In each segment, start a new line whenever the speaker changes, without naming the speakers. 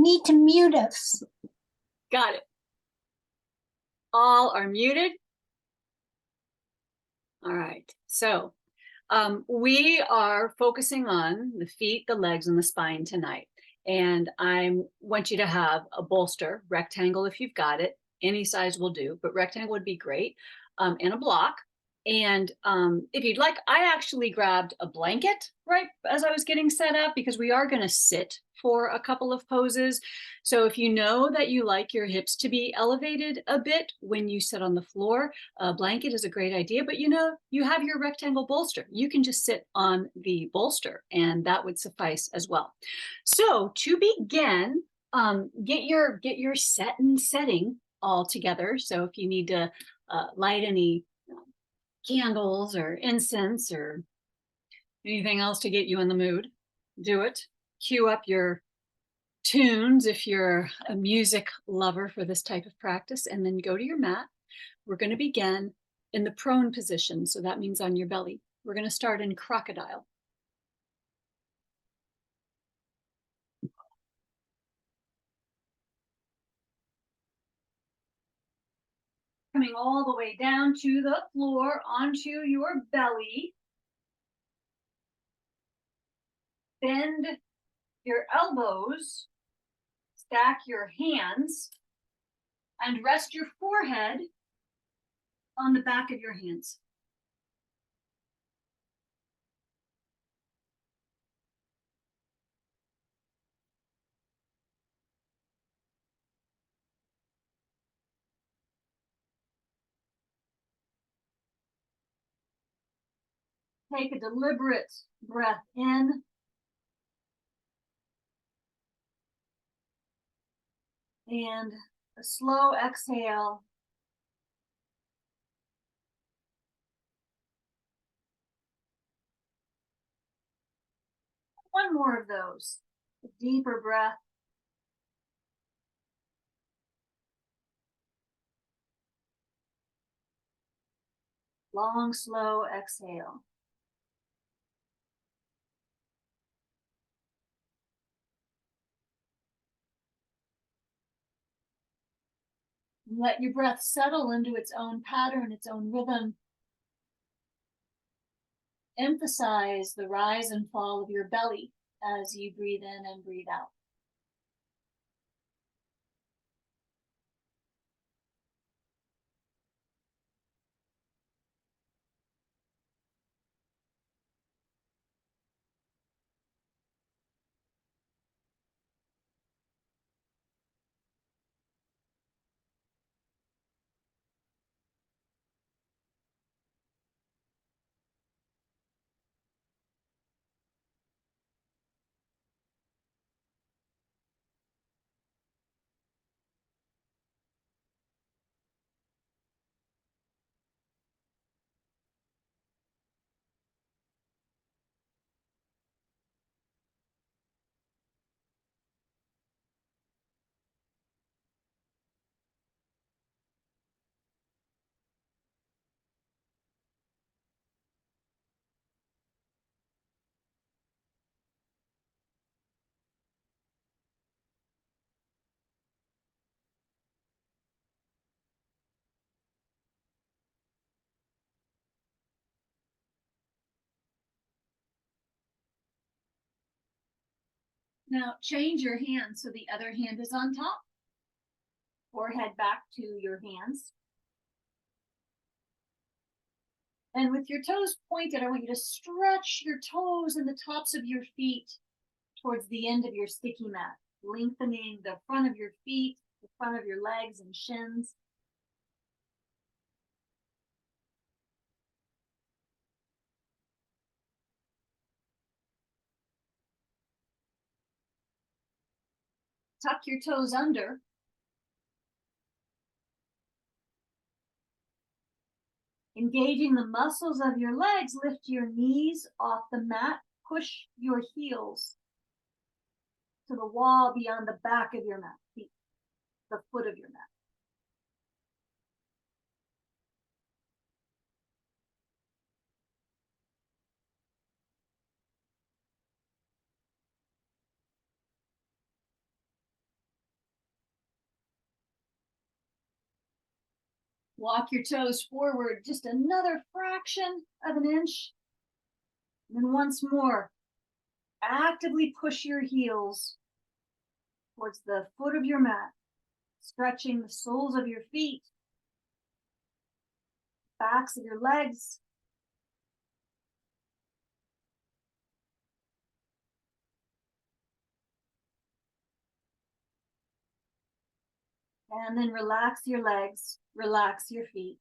You need to mute us.
Got it. All are muted. All right. So we are focusing on the feet, the legs, and the spine tonight. And I want you to have a bolster, rectangle if you've got it. Any size will do, but rectangle would be great, and a block. And if you'd like, I actually grabbed a blanket right as I was getting set up because we are going to sit for a couple of poses. So if you know that you like your hips to be elevated a bit when you sit on the floor, a blanket is a great idea, but you know, you have your rectangle bolster. You can just sit on the bolster and that would suffice as well. So to begin, get your set and setting all together. So if you need to light any candles or incense or anything else to get you in the mood, do it. Cue up your tunes if you're a music lover for this type of practice, and then go to your mat. We're going to begin in the prone position, so that means on your belly. We're going to start in crocodile. Coming all the way down to the floor, onto your belly. Bend your elbows, stack your hands, and rest your forehead on the back of your hands. Take a deliberate breath in and a slow exhale. One more of those. A deeper breath. Long, slow exhale. Let your breath settle into its own pattern, its own rhythm. Emphasize the rise and fall of your belly as you breathe in and breathe out. Now change your hand so the other hand is on top. Forehead back to your hands. And with your toes pointed, I want you to stretch your toes and the tops of your feet towards the end of your sticky mat, lengthening the front of your feet, the front of your legs and shins. Tuck your toes under. Engaging the muscles of your legs, lift your knees off the mat. Push your heels to the wall beyond the back of your mat, the foot of your mat. Walk your toes forward just another fraction of an inch. And then once more, actively push your heels towards the foot of your mat, stretching the soles of your feet, backs of your legs. And then relax your legs, relax your feet.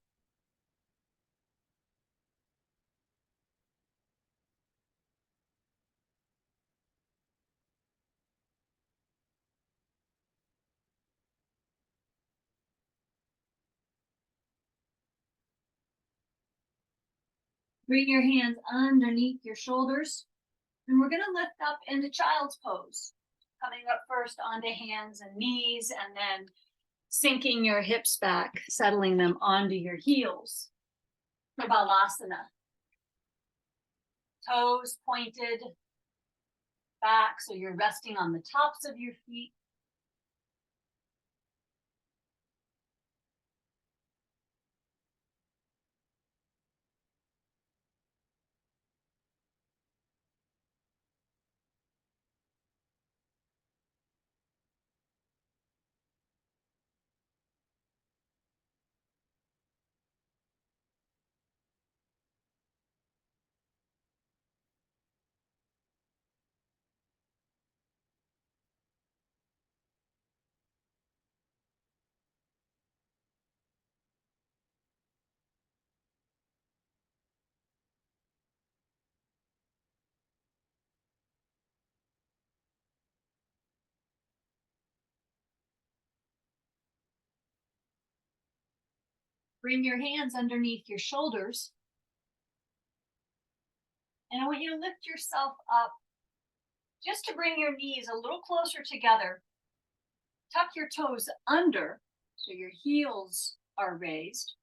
Bring your hands underneath your shoulders. And we're going to lift up into child's pose. Coming up first onto hands and knees, and then sinking your hips back, settling them onto your heels for balasana. Toes pointed back, so you're resting on the tops of your feet. Bring your hands underneath your shoulders. And I want you to lift yourself up just to bring your knees a little closer together. Tuck your toes under so your heels are raised.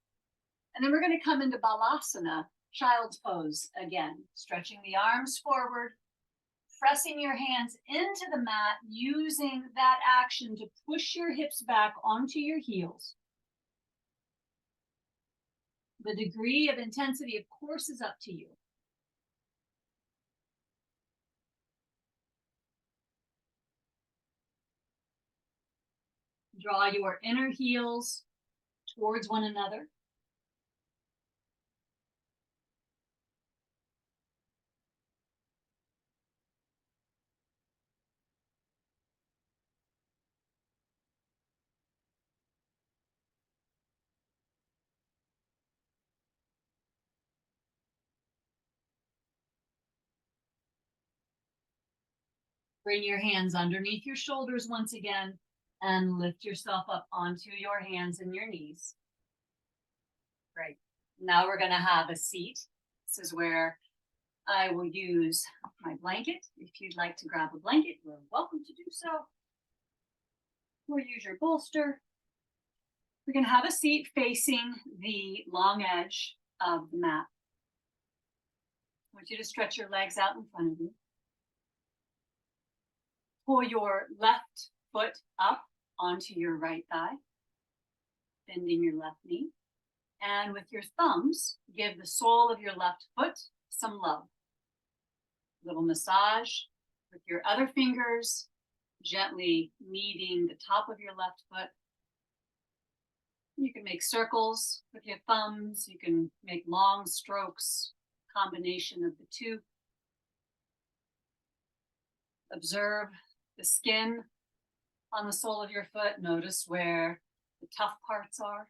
And then we're going to come into balasana, child's pose again, stretching the arms forward, pressing your hands into the mat, using that action to push your hips back onto your heels. The degree of intensity, of course, is up to you. Draw your inner heels towards one another. Bring your hands underneath your shoulders once again and lift yourself up onto your hands and your knees. Great. Now we're going to have a seat. This is where I will use my blanket. If you'd like to grab a blanket, you're welcome to do so. Or use your bolster. We're going to have a seat facing the long edge of the mat. I want you to stretch your legs out in front of you. Pull your left foot up onto your right thigh, bending your left knee. And with your thumbs, give the sole of your left foot some love. Little massage with your other fingers, gently kneading the top of your left foot. You can make circles with your thumbs. You can make long strokes, combination of the two. Observe the skin on the sole of your foot. Notice where the tough parts are,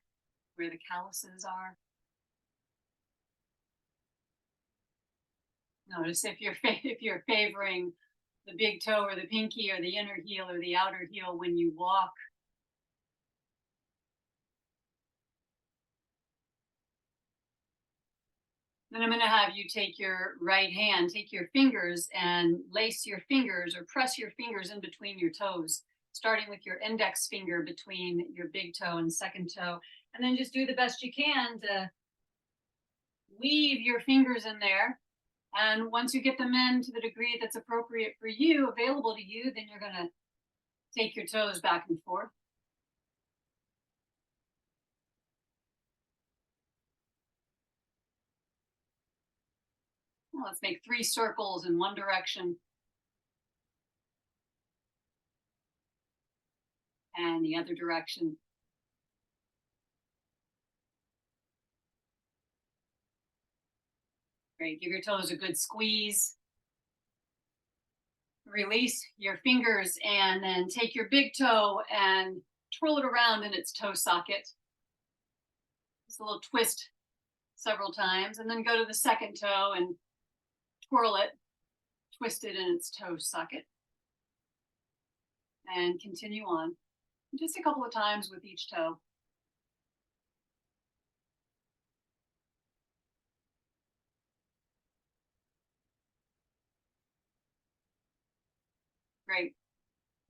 where the calluses are. Notice if you're favoring the big toe or the pinky or the inner heel or the outer heel when you walk. Then I'm going to have you take your right hand, take your fingers and lace your fingers or press your fingers in between your toes, starting with your index finger between your big toe and second toe. And then just do the best you can to weave your fingers in there. And once you get them in to the degree that's appropriate for you, available to you, then you're going to take your toes back and forth. Let's make 3 circles in one direction and the other direction. Great. Give your toes a good squeeze. Release your fingers and then take your big toe and twirl it around in its toe socket. Just a little twist several times, and then go to the second toe and twirl it, twist it in its toe socket, and continue on. Just a couple of times with each toe. Great.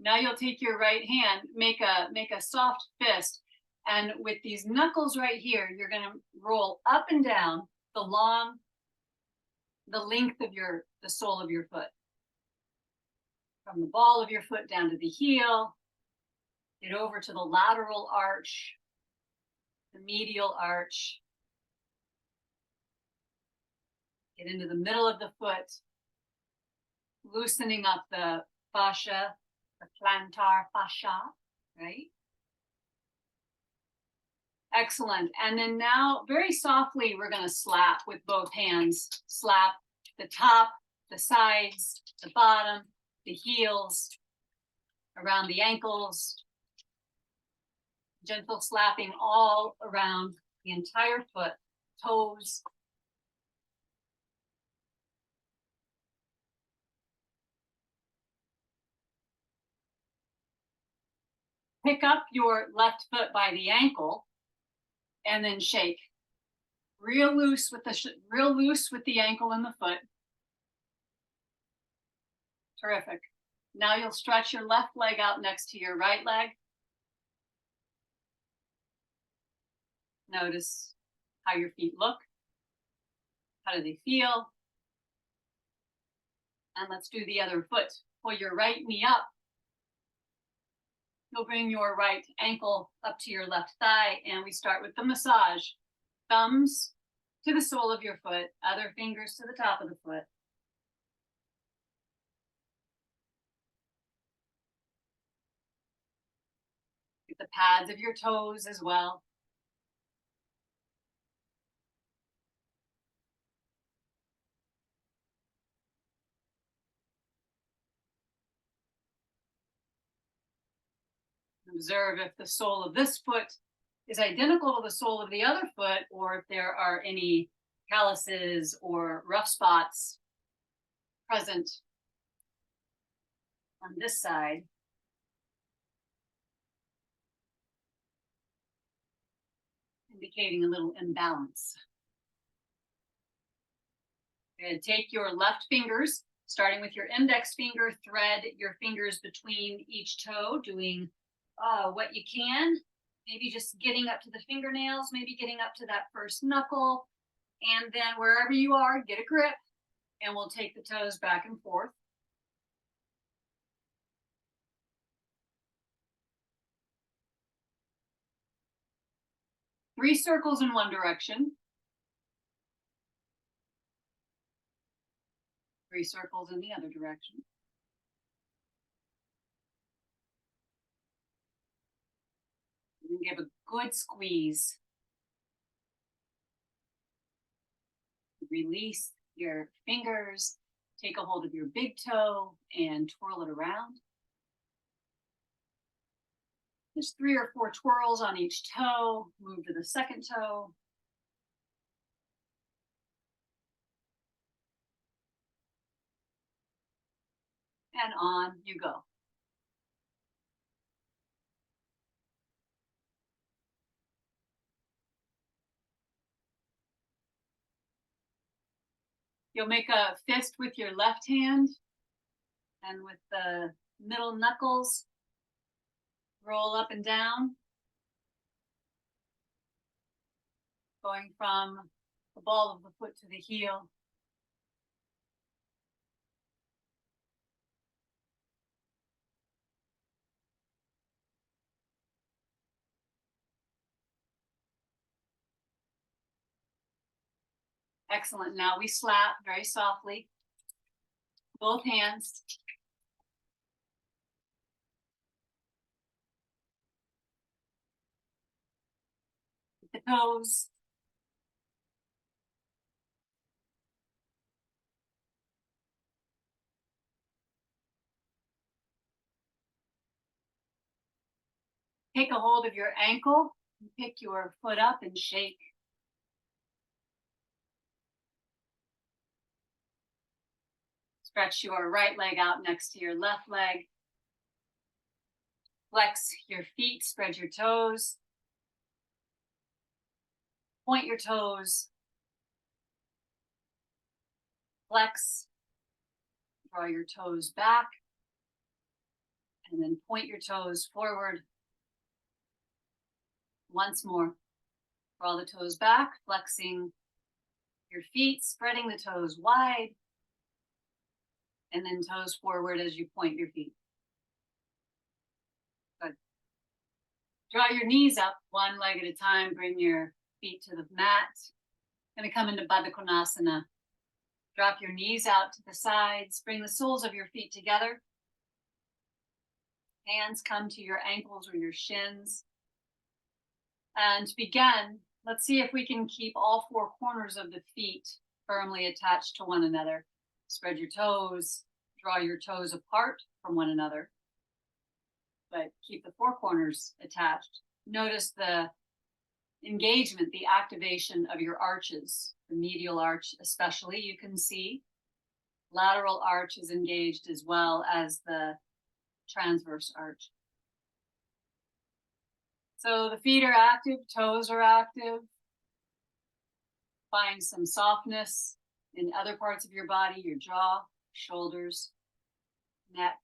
Now you'll take your right hand, make a soft fist, and with these knuckles right here, you're going to roll up and down the length of the sole of your foot. From the ball of your foot down to the heel, get over to the lateral arch, the medial arch, get into the middle of the foot, loosening up the fascia, the plantar fascia, right? Excellent. And then now, very softly, we're going to slap with both hands. Slap the top, the sides, the bottom, the heels, around the ankles. Gentle slapping all around the entire foot, toes. Pick up your left foot by the ankle and then shake. Real loose with the ankle and the foot. Terrific. Now you'll stretch your left leg out next to your right leg. Notice how your feet look. How do they feel? And let's do the other foot. Pull your right knee up. You'll bring your right ankle up to your left thigh, and we start with the massage. Thumbs to the sole of your foot, other fingers to the top of the foot. Get the pads of your toes as well. Observe if the sole of this foot is identical to the sole of the other foot, or if there are any calluses or rough spots present on this side. Indicating a little imbalance. And take your left fingers, starting with your index finger, thread your fingers between each toe, doing what you can. Maybe just getting up to the fingernails, maybe getting up to that first knuckle. And then wherever you are, get a grip, and we'll take the toes back and forth. Three circles in one direction. 3 circles in the other direction. And give a good squeeze. Release your fingers. Take a hold of your big toe and twirl it around. Just 3 or 4 twirls on each toe. Move to the second toe. And on you go. You'll make a fist with your left hand, and with the middle knuckles, roll up and down, going from the ball of the foot to the heel. Excellent. Now we slap very softly, both hands. The toes. Take a hold of your ankle, and pick your foot up and shake. Stretch your right leg out next to your left leg. Flex your feet, spread your toes. Point your toes. Flex. Draw your toes back. And then point your toes forward. Once more. Draw the toes back, flexing your feet, spreading the toes wide. And then toes forward as you point your feet. Good. Draw your knees up one leg at a time. Bring your feet to the mat. Going to come into Baddha Konasana. Drop your knees out to the sides. Bring the soles of your feet together. Hands come to your ankles or your shins. And to begin, let's see if we can keep all four corners of the feet firmly attached to one another. Spread your toes. Draw your toes apart from one another. But keep the four corners attached. Notice the engagement, the activation of your arches, the medial arch especially, you can see. Lateral arch is engaged as well as the transverse arch. So the feet are active, toes are active. Find some softness in other parts of your body, your jaw, shoulders, neck.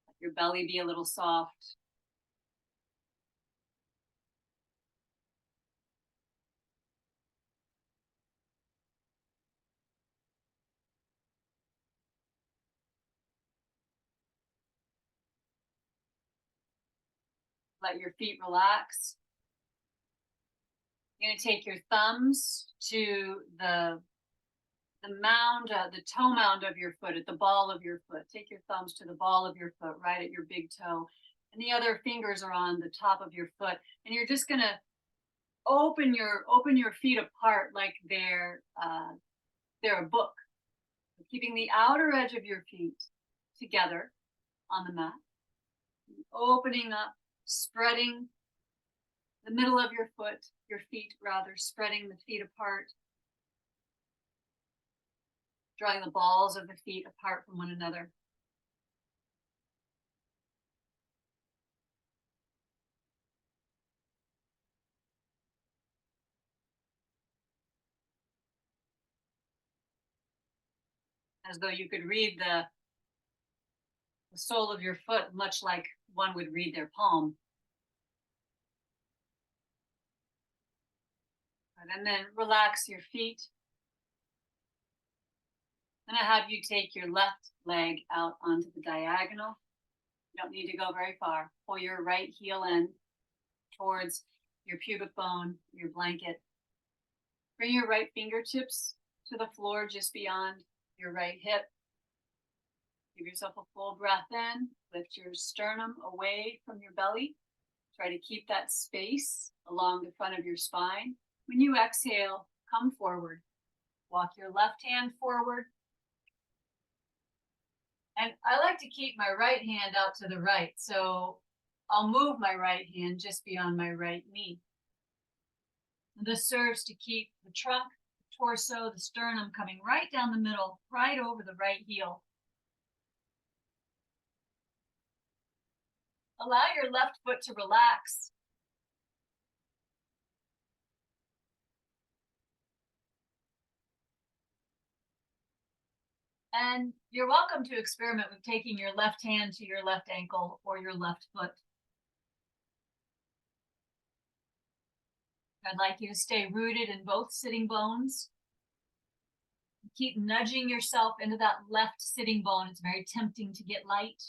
Let your belly be a little soft. Let your feet relax. You're going to take your thumbs to the mound, the toe mound of your foot, at the ball of your foot. Take your thumbs to the ball of your foot, right at your big toe. And the other fingers are on the top of your foot. And you're just going to open your feet apart like they're a book. Keeping the outer edge of your feet together on the mat. Opening up, spreading the middle of your feet rather, spreading the feet apart. Drawing the balls of the feet apart from one another. As though you could read the sole of your foot, much like one would read their palm. And then relax your feet. I'm going to have you take your left leg out onto the diagonal. You don't need to go very far. Pull your right heel in towards your pubic bone, your blanket. Bring your right fingertips to the floor just beyond your right hip. Give yourself a full breath in. Lift your sternum away from your belly. Try to keep that space along the front of your spine. When you exhale, come forward. Walk your left hand forward. And I like to keep my right hand out to the right, so I'll move my right hand just beyond my right knee. And this serves to keep the trunk, the torso, the sternum coming right down the middle, right over the right heel. Allow your left foot to relax. And you're welcome to experiment with taking your left hand to your left ankle or your left foot. I'd like you to stay rooted in both sitting bones. Keep nudging yourself into that left sitting bone. It's very tempting to get light.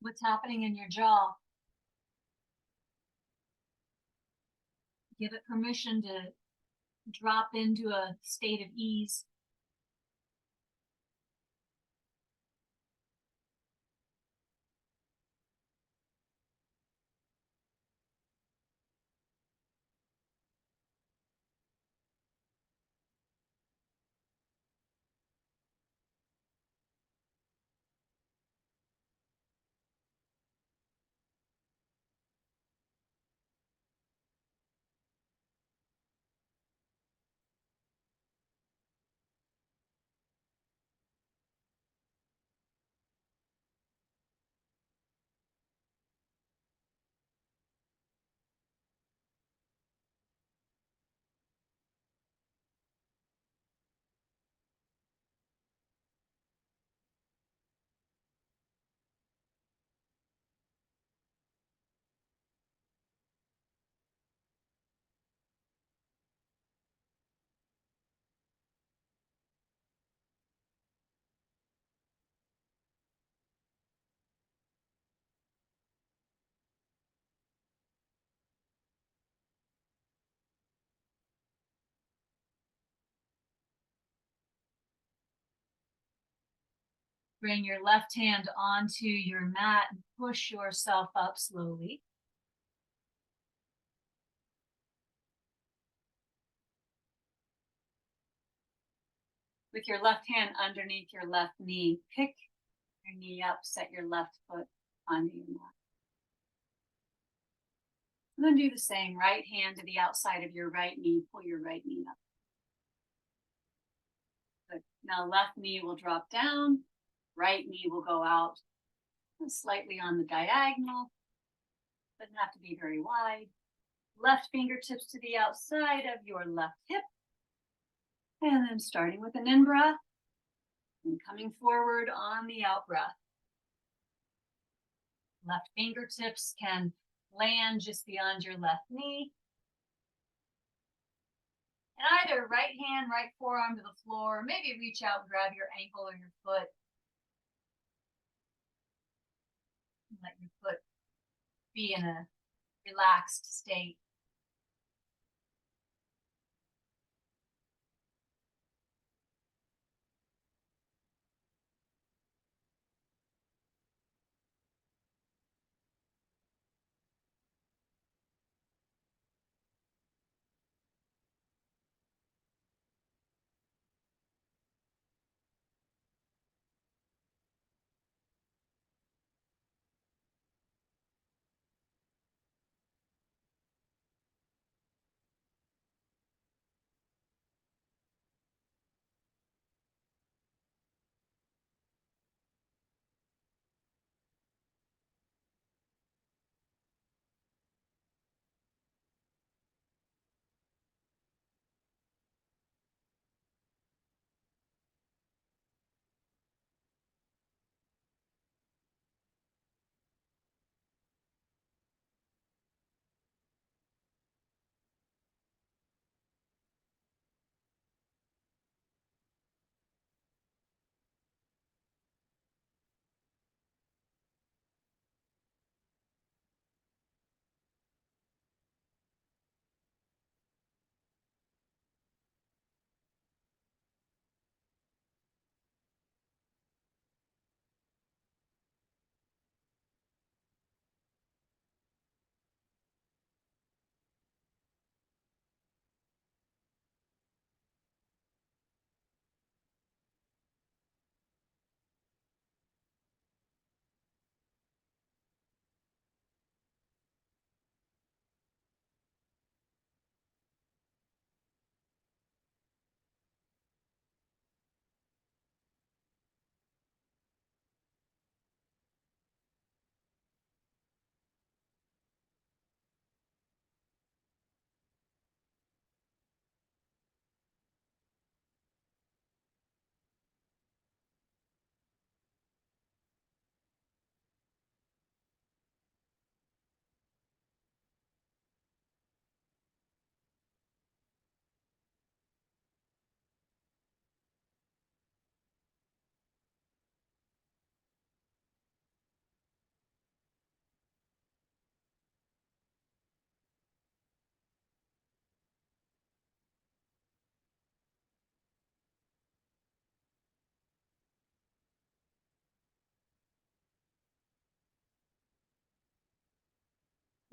What's happening in your jaw? Give it permission to drop into a state of ease. Bring your left hand onto your mat and push yourself up slowly. With your left hand underneath your left knee, pick your knee up, set your left foot onto your mat. And then do the same, right hand to the outside of your right knee, pull your right knee up. Good. Now left knee will drop down, right knee will go out slightly on the diagonal. Doesn't have to be very wide. Left fingertips to the outside of your left hip. And then starting with an in-breath and coming forward on the out-breath. Left fingertips can land just beyond your left knee. And either right hand, right forearm to the floor, maybe reach out and grab your ankle or your foot. And let your foot be in a relaxed state.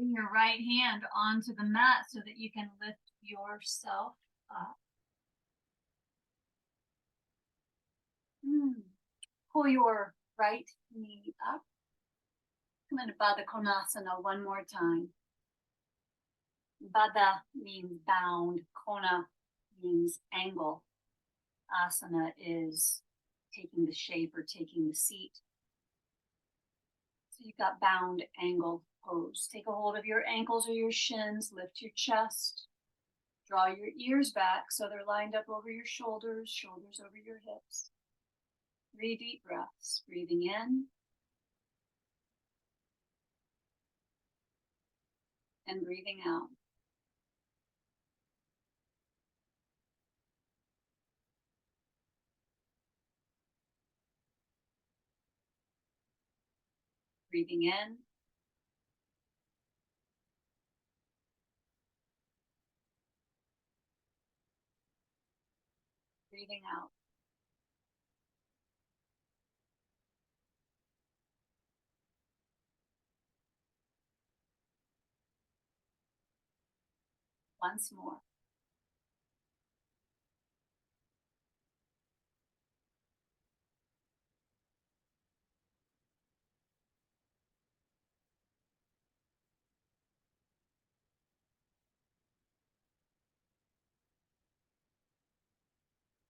Bring your right hand onto the mat so that you can lift yourself up. Pull your right knee up. Come into Baddha Konasana one more time. Baddha means bound. Kona means angle. Asana is taking the shape or taking the seat. So you've got bound angle pose. Take a hold of your ankles or your shins. Lift your chest. Draw your ears back so they're lined up over your shoulders, shoulders over your hips. 3 deep breaths. Breathing in and breathing out. Breathing in breathing out. Once more.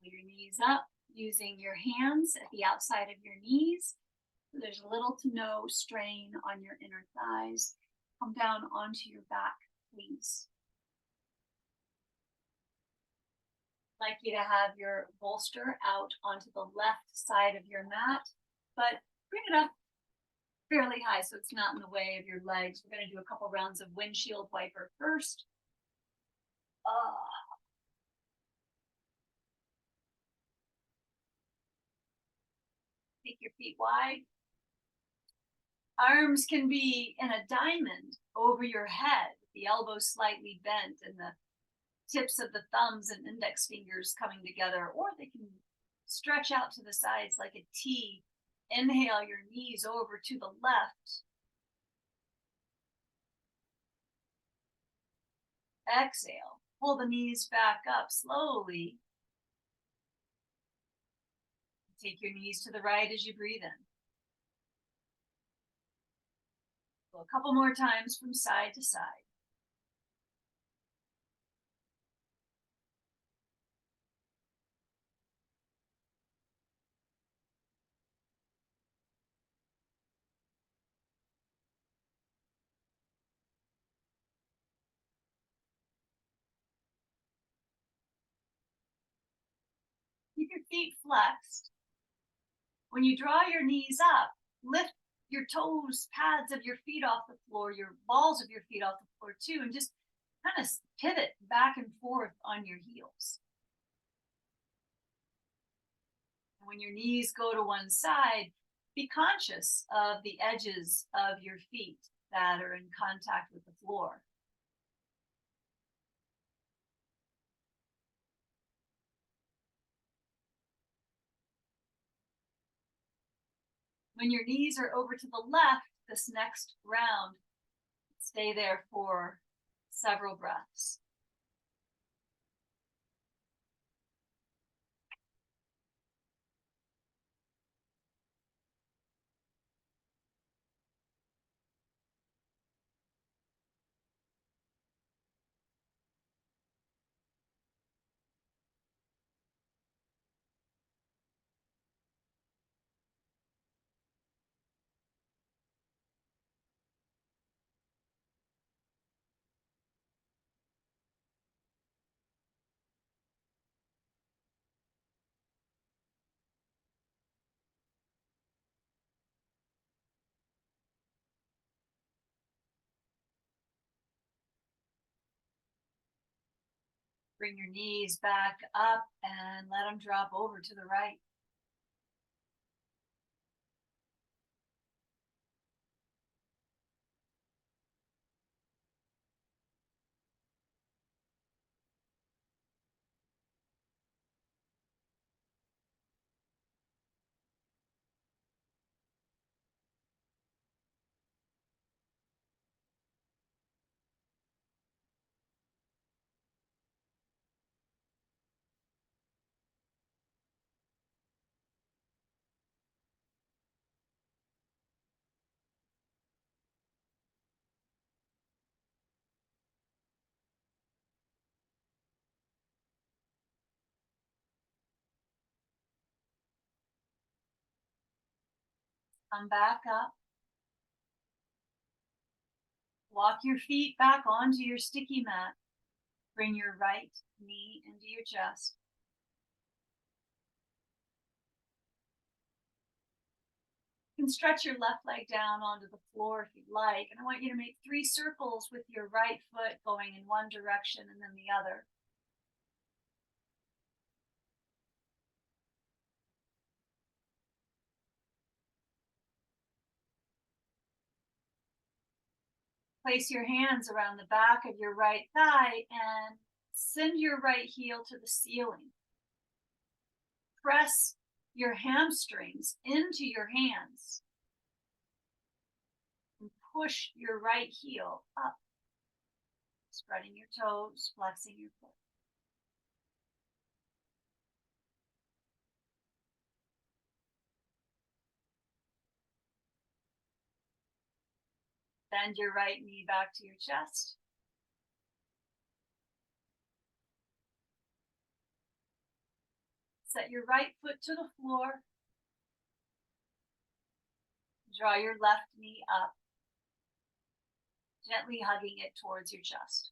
Pull your knees up using your hands at the outside of your knees. So there's little to no strain on your inner thighs. Come down onto your back, please. I'd like you to have your bolster out onto the left side of your mat, but bring it up fairly high so it's not in the way of your legs. We're going to do a couple rounds of windshield wiper first. Take your feet wide. Arms can be in a diamond over your head, the elbows slightly bent and the tips of the thumbs and index fingers coming together, or they can stretch out to the sides like a T. Inhale your knees over to the left. Exhale, pull the knees back up slowly. Take your knees to the right as you breathe in. Go a couple more times from side to side. Keep your feet flexed. When you draw your knees up, lift your toes, pads of your feet off the floor, your balls of your feet off the floor too, and just kind of pivot back and forth on your heels. And when your knees go to one side, be conscious of the edges of your feet that are in contact with the floor. When your knees are over to the left, this next round, stay there for several breaths. Bring your knees back up and let them drop over to the right. Come back up. Walk your feet back onto your sticky mat. Bring your right knee into your chest. You can stretch your left leg down onto the floor if you'd like. And I want you to make 3 circles with your right foot going in one direction and then the other. Place your hands around the back of your right thigh and send your right heel to the ceiling. Press your hamstrings into your hands and push your right heel up, spreading your toes, flexing your foot. Bend your right knee back to your chest. Set your right foot to the floor. Draw your left knee up, gently hugging it towards your chest.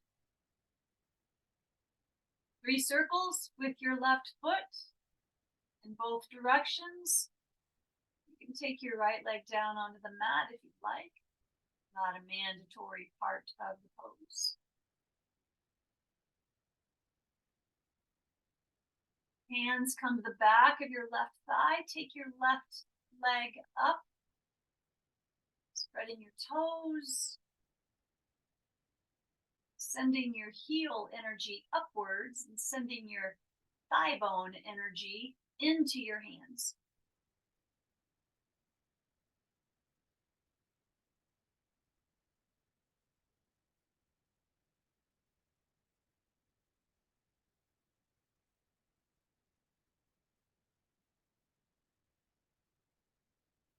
3 circles with your left foot in both directions. You can take your right leg down onto the mat if you'd like. Not a mandatory part of the pose. Hands come to the back of your left thigh. Take your left leg up, spreading your toes, sending your heel energy upwards and sending your thigh bone energy into your hands.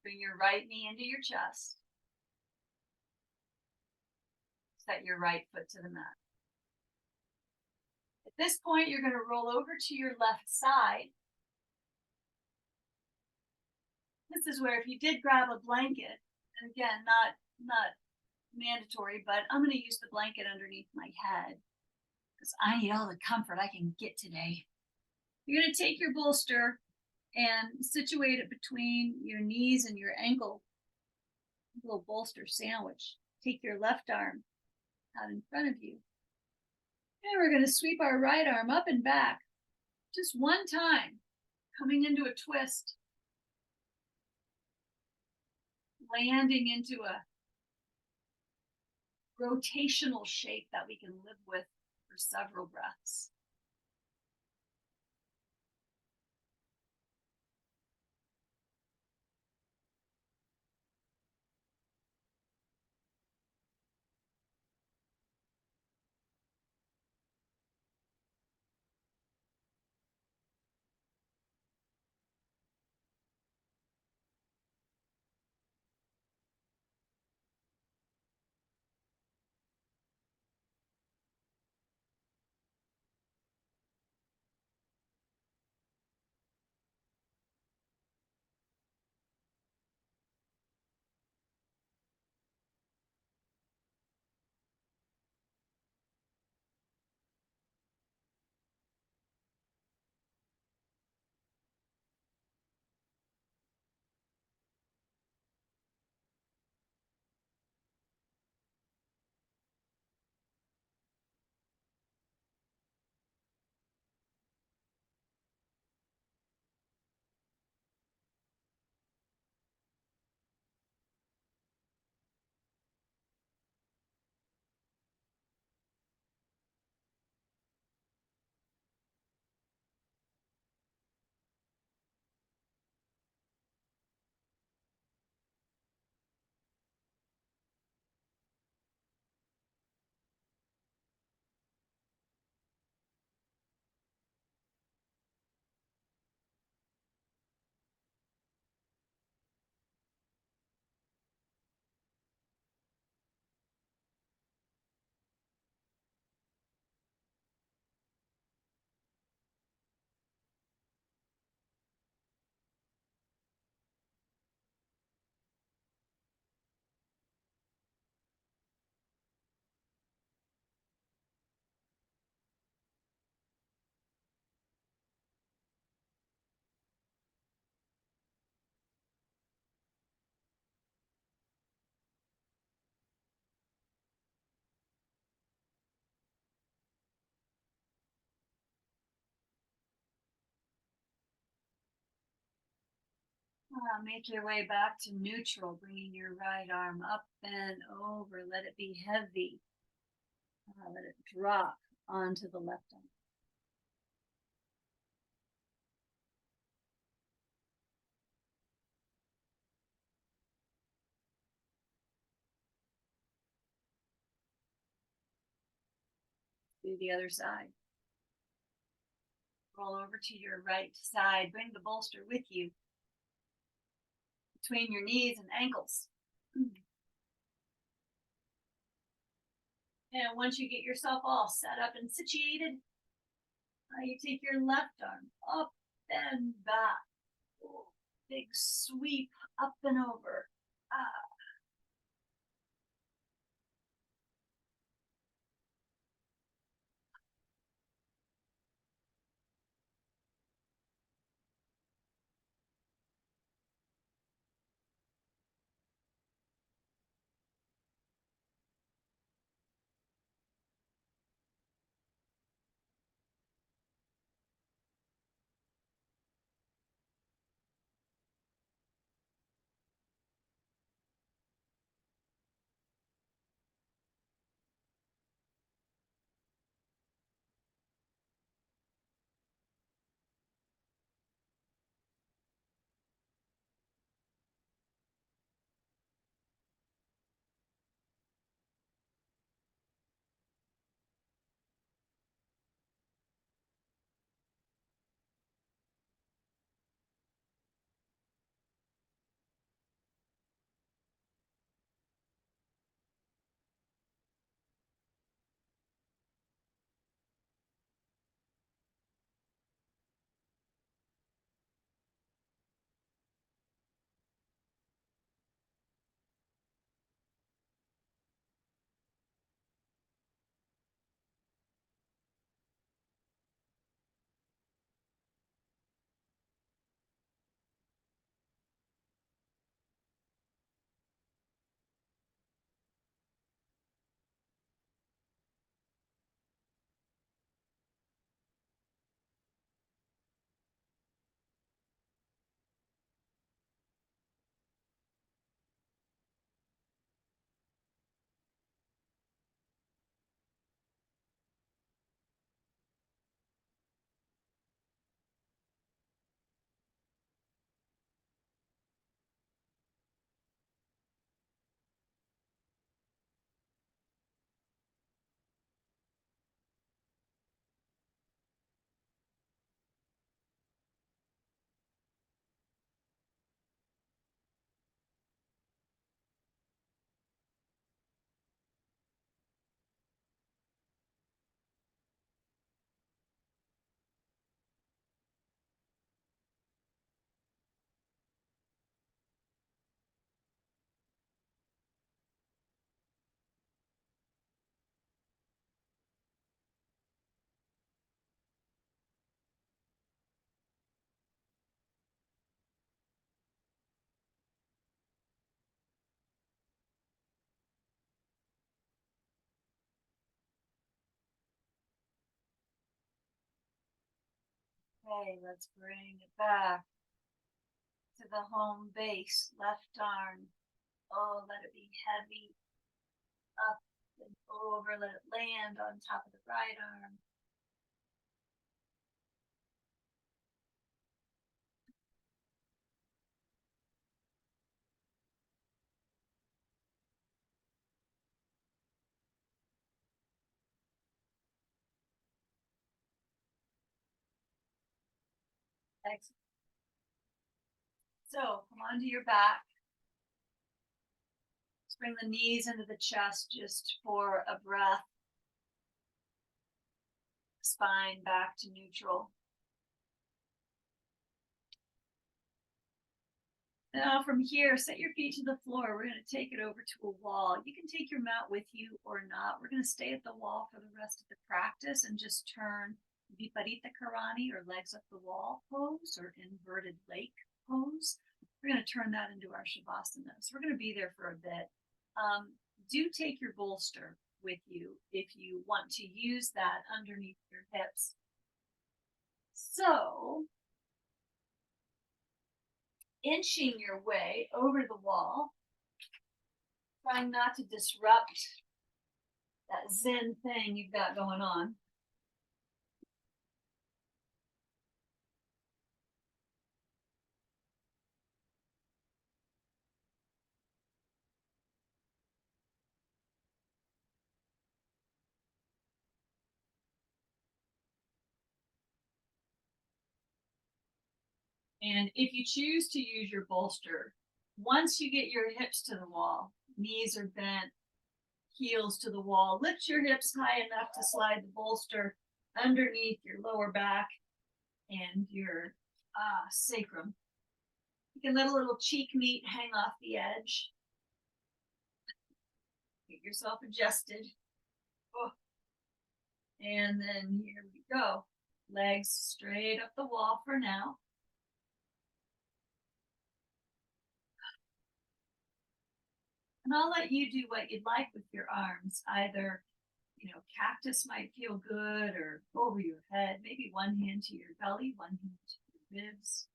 Bring your right knee into your chest. Set your right foot to the mat. At this point, you're going to roll over to your left side. This is where if you did grab a blanket, and again, not mandatory, but I'm going to use the blanket underneath my head because I need all the comfort I can get today. You're going to take your bolster and situate it between your knees and your ankle, a little bolster sandwich. Take your left arm out in front of you. And we're going to sweep our right arm up and back just one time, coming into a twist, landing into a rotational shape that we can live with for several breaths. Now make your way back to neutral, bringing your right arm up and over. Let it be heavy. Let it drop onto the left arm. Do the other side. Roll over to your right side. Bring the bolster with you between your knees and ankles. And once you get yourself all set up and situated, you take your left arm up and back. Oh, big sweep up and over. Okay, let's bring it back to the home base. Left arm. Oh, let it be heavy. Up and over. Let it land on top of the right arm. Excellent. So come onto your back. Let's bring the knees into the chest just for a breath. Spine back to neutral. Now from here, set your feet to the floor. We're going to take it over to a wall. You can take your mat with you or not. We're going to stay at the wall for the rest of the practice and just turn viparita karani, or legs up the wall pose, or inverted lake pose. We're going to turn that into our shavasana. So we're going to be there for a bit. Do take your bolster with you if you want to use that underneath your hips. So inching your way over the wall, trying not to disrupt that Zen thing you've got going on. And if you choose to use your bolster, once you get your hips to the wall, knees are bent, heels to the wall, lift your hips high enough to slide the bolster underneath your lower back and your sacrum. You can let a little cheek meat hang off the edge. Get yourself adjusted. Oh. And then here we go. Legs straight up the wall for now. And I'll let you do what you'd like with your arms. Either, cactus might feel good, or over your head. Maybe one hand to your belly, one hand to your ribs.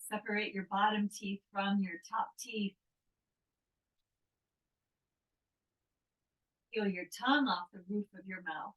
Separate your bottom teeth from your top teeth. Feel your tongue off the roof of your mouth.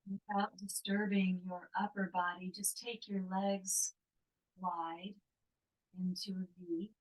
Without disturbing your upper body, just take your legs wide into a V.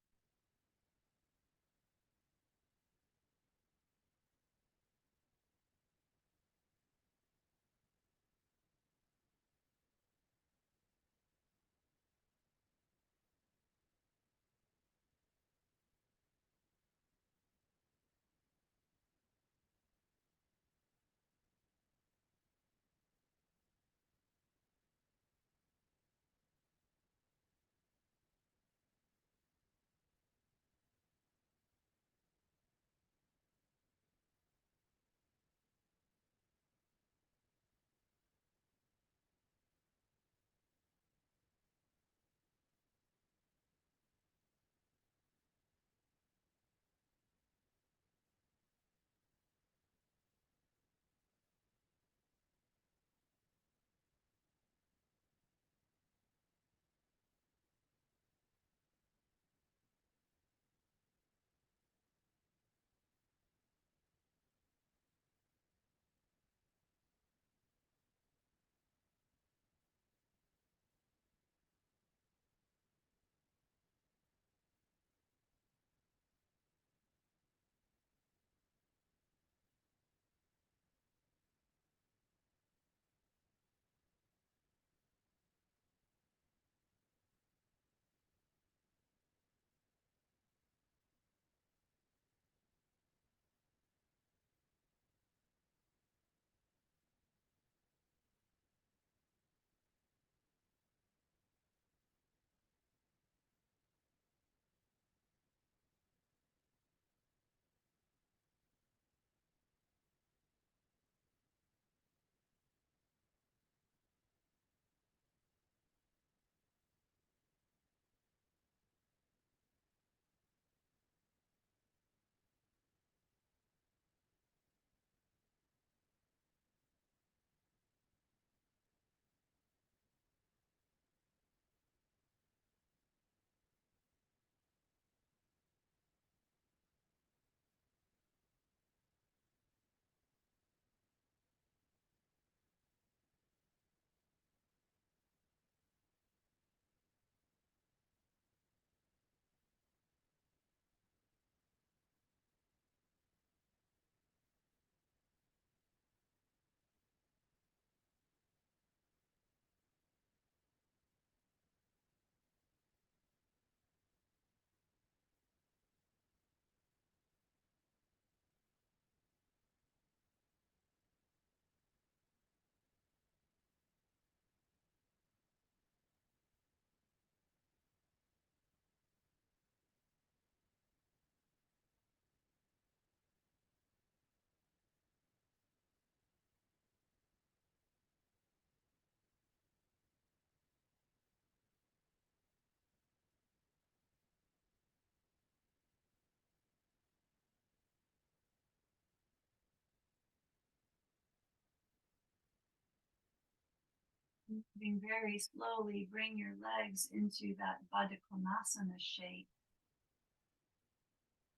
Moving very slowly, bring your legs into that Baddha Konasana shape,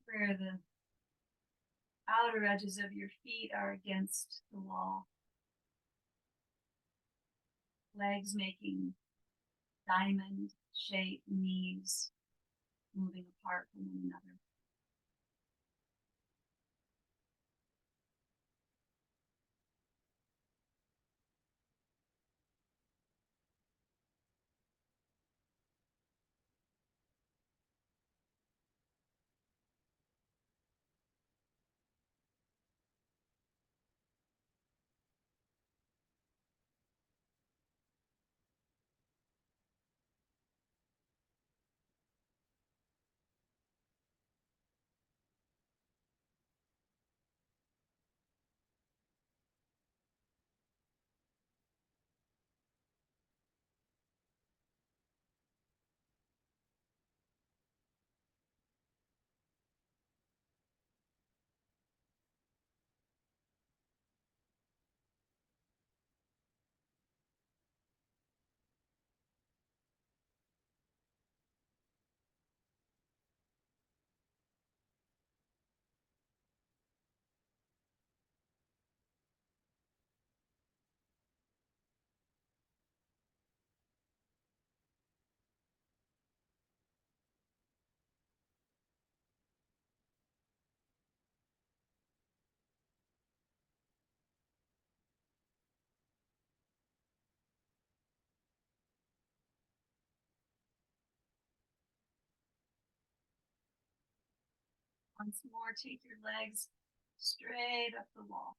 where the outer edges of your feet are against the wall, legs making diamond shape, knees moving apart from one another. Once more, take your legs straight up the wall.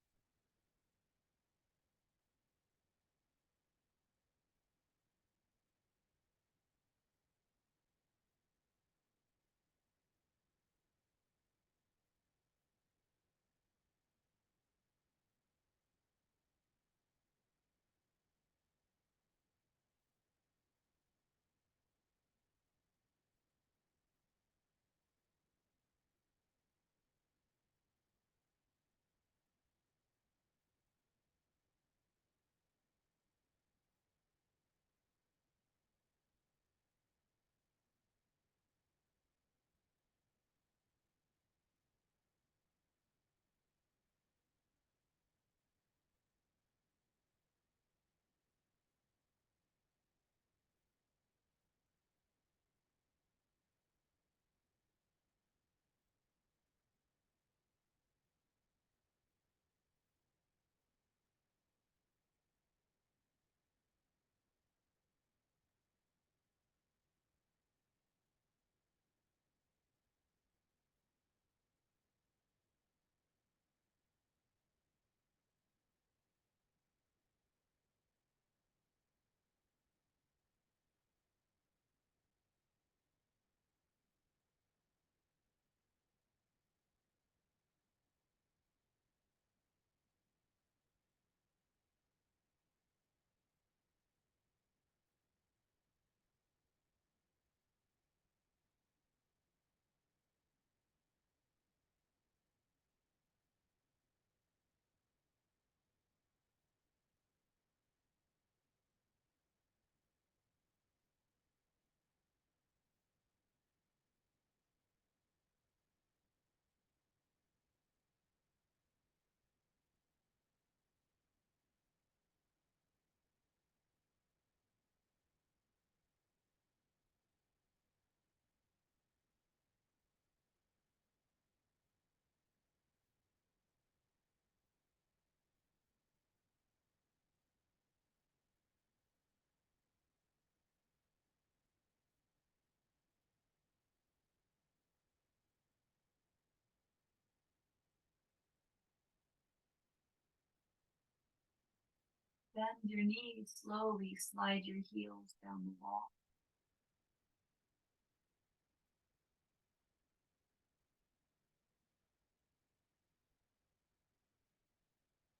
Bend your knees, slowly slide your heels down the wall.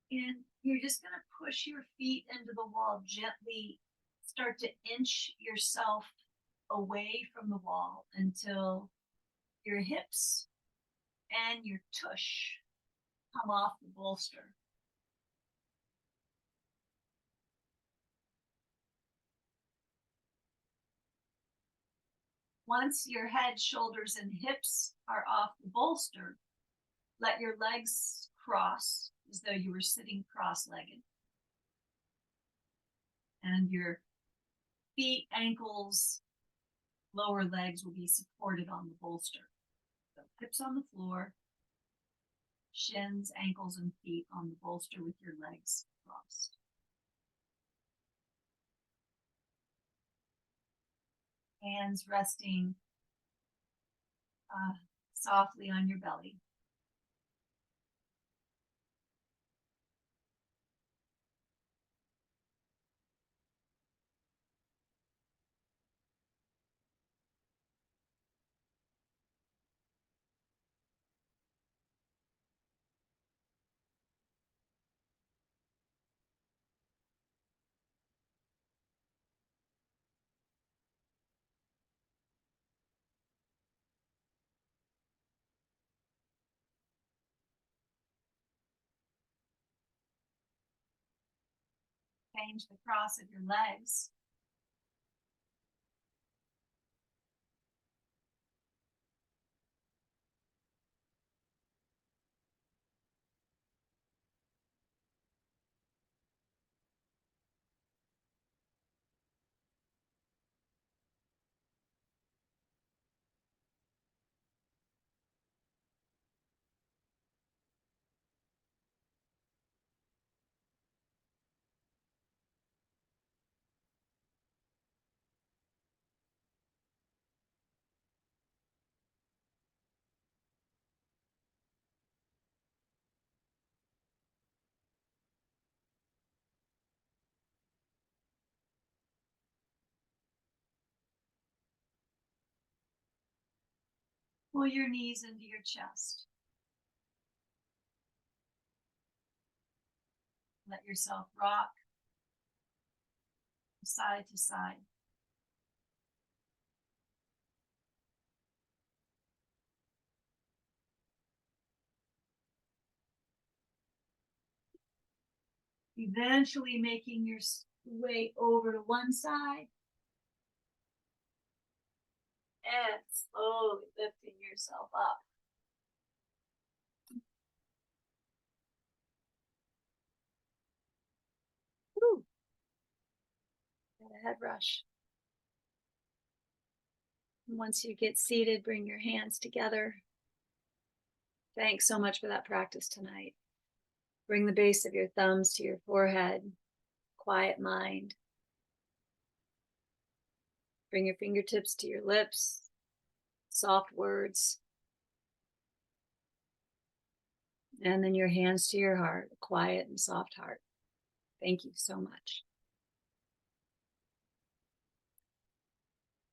And you're just going to push your feet into the wall gently, start to inch yourself away from the wall until your hips and your tush come off the bolster. Once your head, shoulders, and hips are off the bolster, let your legs cross as though you were sitting cross-legged. And your feet, ankles, lower legs will be supported on the bolster. So hips on the floor, shins, ankles, and feet on the bolster with your legs crossed. Hands resting softly on your belly. Change the cross of your legs. pull your knees into your chest. Let yourself rock side to side. Eventually making your way over to one side and slowly lifting yourself up. Woo. Got a head rush. Once you get seated, bring your hands together. Thanks so much for that practice tonight. Bring the base of your thumbs to your forehead. Quiet mind. Bring your fingertips to your lips. Soft words. And then your hands to your heart, a quiet and soft heart. Thank you so much.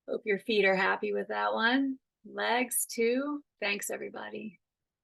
Hope your feet are happy with that one. Legs too. Thanks, everybody.